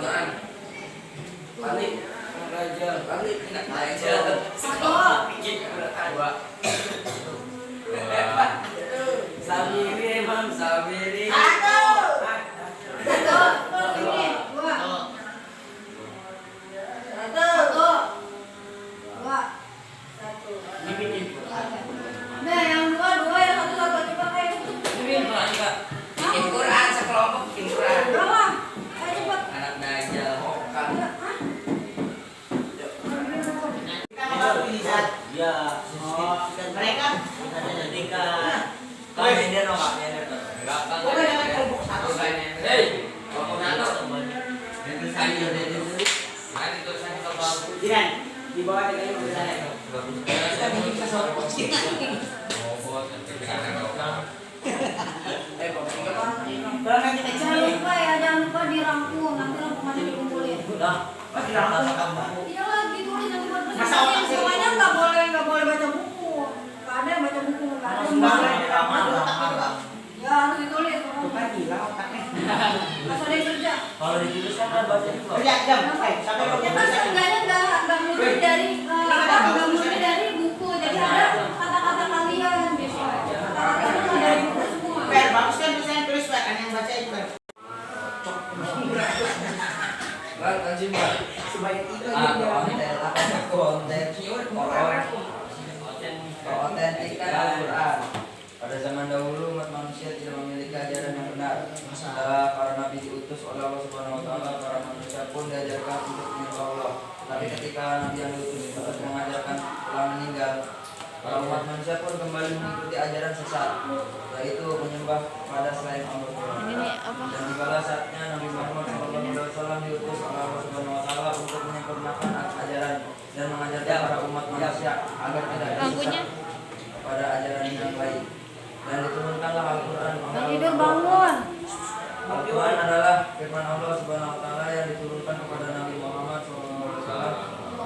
Quran. Balik. Raja. Balik. Enak aja. Satu. Bikin dua. Sabiri Imam Sabiri. Satu. Dua. Satu. Dua. Satu. Ini bikin. Nah, yang dua, yang satu coba kayak itu. Bikin Quran juga. Bikin Quran sekelompok bikin Quran. Berapa? Ayo cepat. Anak Dajjal Hokam. Ya, Mereka kami ini dong kami ini dong. Enggak kan. Hei, kamu nano. Itu saya itu. Mari itu saya ke bawah. Jiran, di bawah ada kayu di sana. Kita bikin kasar kecil. Oh, bos, Berangkat kita Jangan lupa ya, jangan lupa dirangkum. Nanti rangkumannya dikumpulin. Udah, pasti langsung kamu. Iya lagi tulis nanti buat Masa otak sih? semuanya nggak boleh baca buku. Nggak ada yang baca buku, nggak ada yang Sembarang baca. di kamar otak juga. Ya harus ditulis. Bukan gila otaknya. Pas ada yang kerja. kalau ditulis kan baca juga. Kerja jam, sampai Ya kan seenggaknya nggak murni dari nggak murni dari buku. Jadi ada kata-kata kalian biasanya. Kata-kata dari buku semua. Per, bagus kan tulisan tulis Per, kan yang baca itu Per. Bang, anjing bang. Sebanyak itu Konten keyword keautentikan Al-Quran. Pada zaman dahulu umat manusia tidak memiliki ajaran yang benar. Setelah para nabi diutus oleh Allah Subhanahu wa taala, para manusia pun diajarkan untuk menyembah Allah. Tapi ketika nabi yang diutus untuk mengajarkan telah meninggal, para umat manusia pun kembali mengikuti ajaran sesat, yaitu menyembah pada selain Allah. Dan tibalah saatnya Nabi Muhammad SAW diutus oleh Allah Subhanahu wa taala untuk menyempurnakan ajaran dan mengajarkan para umat manusia agar tidak tersesat kepada ajaran yang baik. Dan diturunkanlah Al-Quran. Tidur bangun. Al-Quran adalah firman Allah Subhanahu wa taala yang diturunkan kepada Nabi Muhammad SAW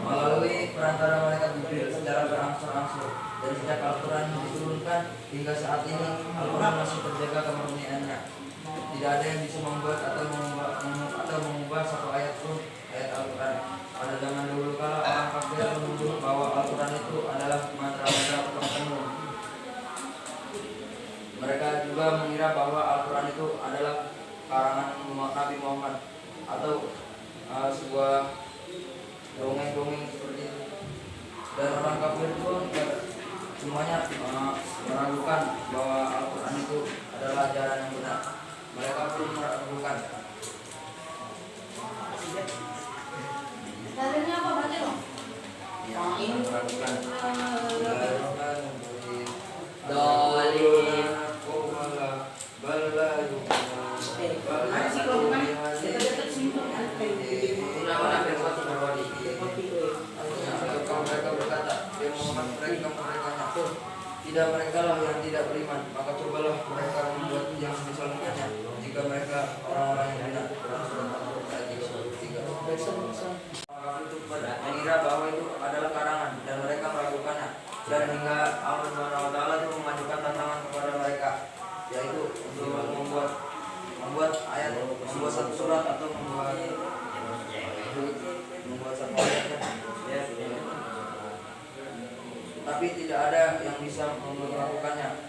melalui perantara malaikat Jibril secara berangsur-angsur. Dan sejak Al-Quran diturunkan hingga saat ini, Al-Quran masih terjaga kemurniannya. Tidak ada yang bisa membuat atau mengubah satu ayat pun ayat Al-Quran. Pada zaman dulu kala orang kafir menuduh bahwa Al-Quran itu adalah mantra-mantra tukang tenung. Mereka juga mengira bahwa Al-Quran itu adalah karangan Nabi Muhammad atau sebuah dongeng-dongeng seperti itu. Dan orang kafir pun semuanya meragukan bahwa Al-Quran itu adalah ajaran yang benar. Mereka pun meragukan. Dalilnya apa baca dong? Yang ini meragukan. Tidak, mereka lah yang tidak beriman, maka cobalah mereka membuat yang semisal dengannya jika mereka orang-orang yang benar. Orang itu mengira bahwa itu adalah karangan dan mereka meragukannya, dan hingga Allah Subhanahu wa taala itu mengajukan tantangan kepada mereka, yaitu untuk membuat ayat, membuat satu surat atau membuat satu ayat. Tapi tidak ada yang bisa melakukannya.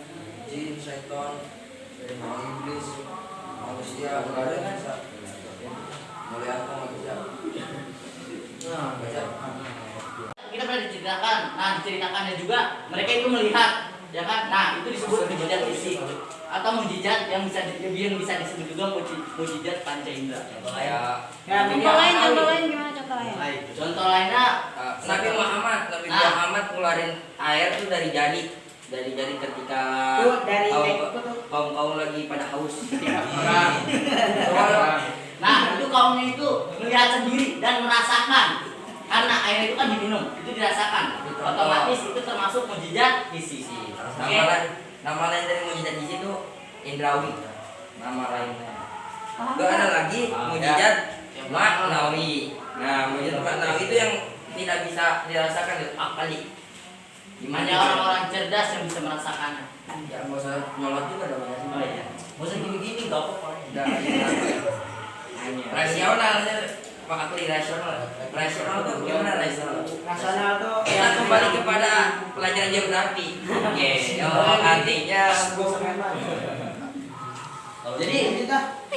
Jin, syaitan, iblis, manusia, tidak ada yang bisa. Mulai aku nggak bisa. Baca. Kita pernah diceritakan, nah diceritakannya juga mereka itu melihat, ya kan? Nah itu disebut mujizat fisik atau mujizat yang bisa disebut juga mujizat panca indera. Contoh kayak Contoh lain gimana contoh lain? Contoh lainnya Nabi Muhammad keluarin air tuh dari jari ketika kaum lagi pada haus. Nah itu kaumnya itu melihat sendiri dan merasakan, karena air itu kan diminum, itu dirasakan, otomatis itu termasuk mujizat fisik. Nama lain dari mujizat di situ indrawi. Nama lainnya. Gak ada lagi mujizat maknawi. Nah, mujizat maknawi itu yang tidak bisa dirasakan akali. Gimana orang-orang cerdas yang bisa merasakannya? Ya nggak usah nyolot juga dong ya. Oh iya. Nggak usah gini-gini, nggak apa-apa. Nggak, ya. Rasional aku irasional. Rasional tuh gimana rasional? Rasional tuh Kita kembali kepada pelajaran geografi. Oke, oh artinya Jadi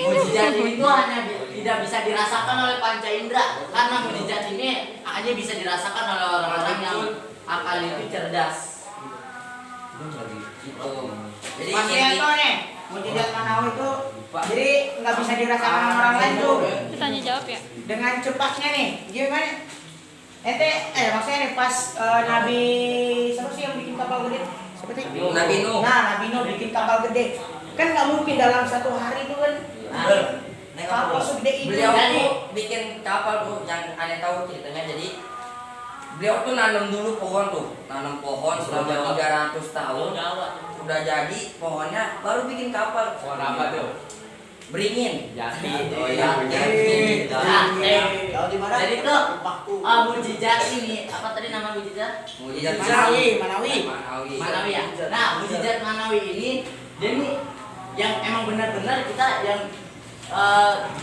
mujizat ini tuh hanya tidak bisa dirasakan oleh panca indera, karena mujizat ini hanya bisa dirasakan oleh orang-orang yang akalnya itu cerdas. gitu. Jadi Mas Yanto nih, mujizat Manawi itu jadi nggak bisa dirasakan sama orang lain tuh. Tanya jawab ya. Dengan cepatnya nih, gimana? Maksudnya nih pas Nabi siapa sih yang bikin kapal gede? Siapa sih? Nabi Nuh. Nah, Nabi Nuh bikin kapal gede. Kan nggak mungkin dalam satu hari tuh kan. Kapal segede itu. Beliau tuh bikin kapal tuh yang aneh tahu ceritanya. Jadi beliau tuh nanam dulu pohon tuh, nanam pohon selama 300 tahun. Udah jadi pohonnya, baru bikin kapal. Pohon apa tuh? Beringin. Jati. Oh iya, Jati. Kalau di mana? Jadi tuh mujizat ini apa tadi nama mujizat? Mujizat Manawi. Manawi ya. Nah, mujizat Manawi ini dia nih yang emang benar-benar kita yang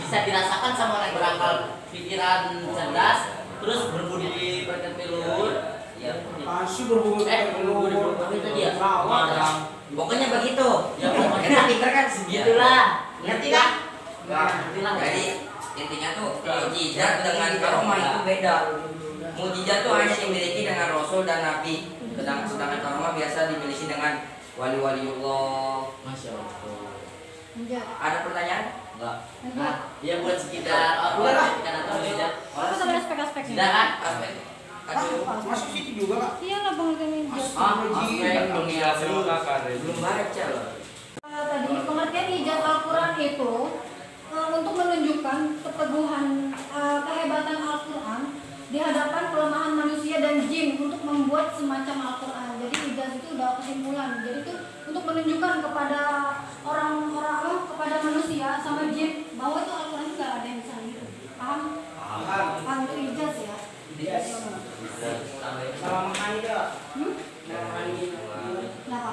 bisa dirasakan sama orang berakal pikiran cerdas, terus berbudi pekerti luhur. Ya, Masih berburu berbudi itu dia. Pokoknya begitu. Ya pokoknya Kita pinter kan segitulah. Ngerti kan? Ngerti lah. Jadi intinya tuh mujizat dengan karomah itu beda. Mujizat tuh hanya dimiliki dengan rasul dan nabi. Sedangkan karomah biasa dimiliki dengan wali-waliullah. Masya Allah. Lanjut. Ada pertanyaan? Enggak. Lanjut. Nah, dia buat sekitar sekitar atau mujizat. Apa sama aspek-aspeknya? Silakan. Aspek. Aduh, Masuk situ juga kak. Iya lah bang Temi. Aspek dunia belum baca loh. Tadi pengertian ijaz Al-Quran itu untuk menunjukkan keteguhan kehebatan Al-Quran di hadapan kelemahan manusia dan jin untuk membuat semacam Al-Quran. Jadi ijaz itu udah kesimpulan. Jadi itu untuk menunjukkan kepada orang-orang kepada manusia sama jin bahwa itu Al-Quran itu nggak ada yang bisa gitu. Paham? Paham itu ijaz ya. Sama makan itu. Hmm? Makan itu. Kenapa?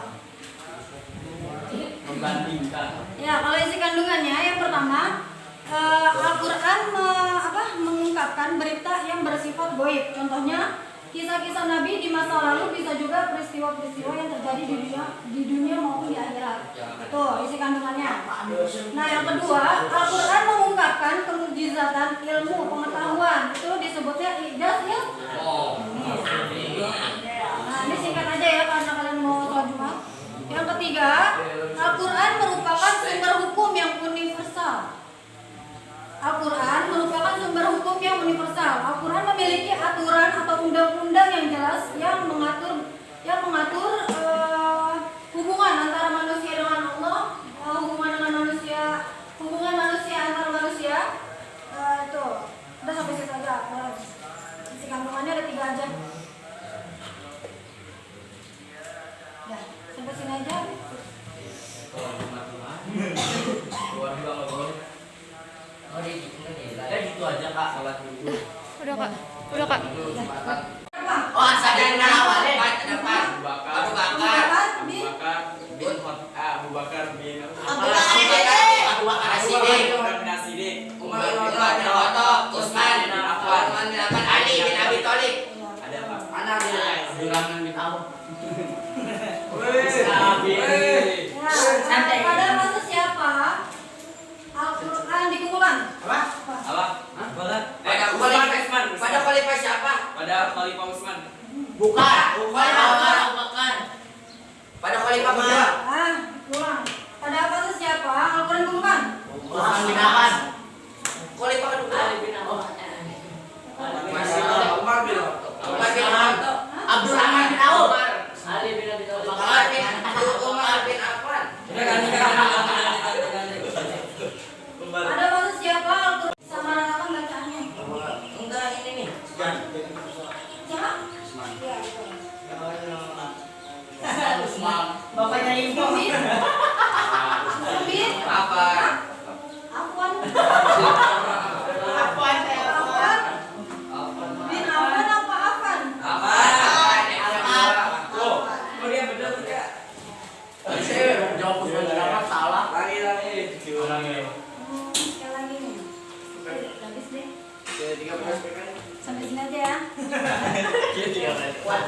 membandingkan. Ya, kalau isi kandungannya yang pertama Al-Quran mengungkapkan berita yang bersifat goib. Contohnya kisah-kisah Nabi di masa lalu, bisa juga peristiwa-peristiwa yang terjadi di dunia maupun di akhirat. Itu isi kandungannya. Nah, yang kedua, Al-Quran mengungkapkan kemujizatan ilmu pengetahuan. Itu disebutnya ijaz ilmu. Nah, ini singkat aja ya karena kalian mau sholat Jumat. Yang ketiga, Al-Quran merupakan sumber hukum yang universal. Al-Quran merupakan sumber hukum yang universal. Al-Quran memiliki aturan atau undang-undang yang jelas yang mengatur hubungan antara manusia dengan Allah, hubungan manusia antar manusia. Itu udah sampai situ aja. Isi kandungannya ada 3 aja. Ya, sampai sini aja. Gitu aja kak. Udah kak. Udah kak. Oh, sadar awalnya. Ada Pak. Abu Bakar. Abu Bakar bin Abu Bakar As-Siddiq. Umar bin Khattab, Utsman bin Affan, Ali bin Abi Thalib. Ada apa? Ana bin Abdurrahman bin Auf. Ya, pada masa siapa Al-Quran dikumpulkan? Apa? Pada khalifah siapa? Pada Khalifah Utsman. Bukan. Abu Bakar. Pada khalifah kedua. Ulang. Pada masa siapa Al-Quran dikumpulkan? Utsman bin Affan. Khalifah kedua. Ali bin Auf. Masih Umar bin Khattab. Abdurrahman bin Auf. Ali bin Abi Thalib. Umar bin Affan. Pada masa siapa Al-Quran sama ratakan bacaannya? Enggak ini nih. Siapa? Iya, itu. Utsman. Bapaknya Limpo. Bin? Bin? Apa? Afwan? Apaan saya? Afwan? Bin Afwan apa Afan? Apa? Oh, dia benar tidak? Jawab Utsman bin Affan salah. Lagi. Diulangi. Sekali lagi nih. Ke 13. Sampai sini aja ya. Iya, 13. Kuat,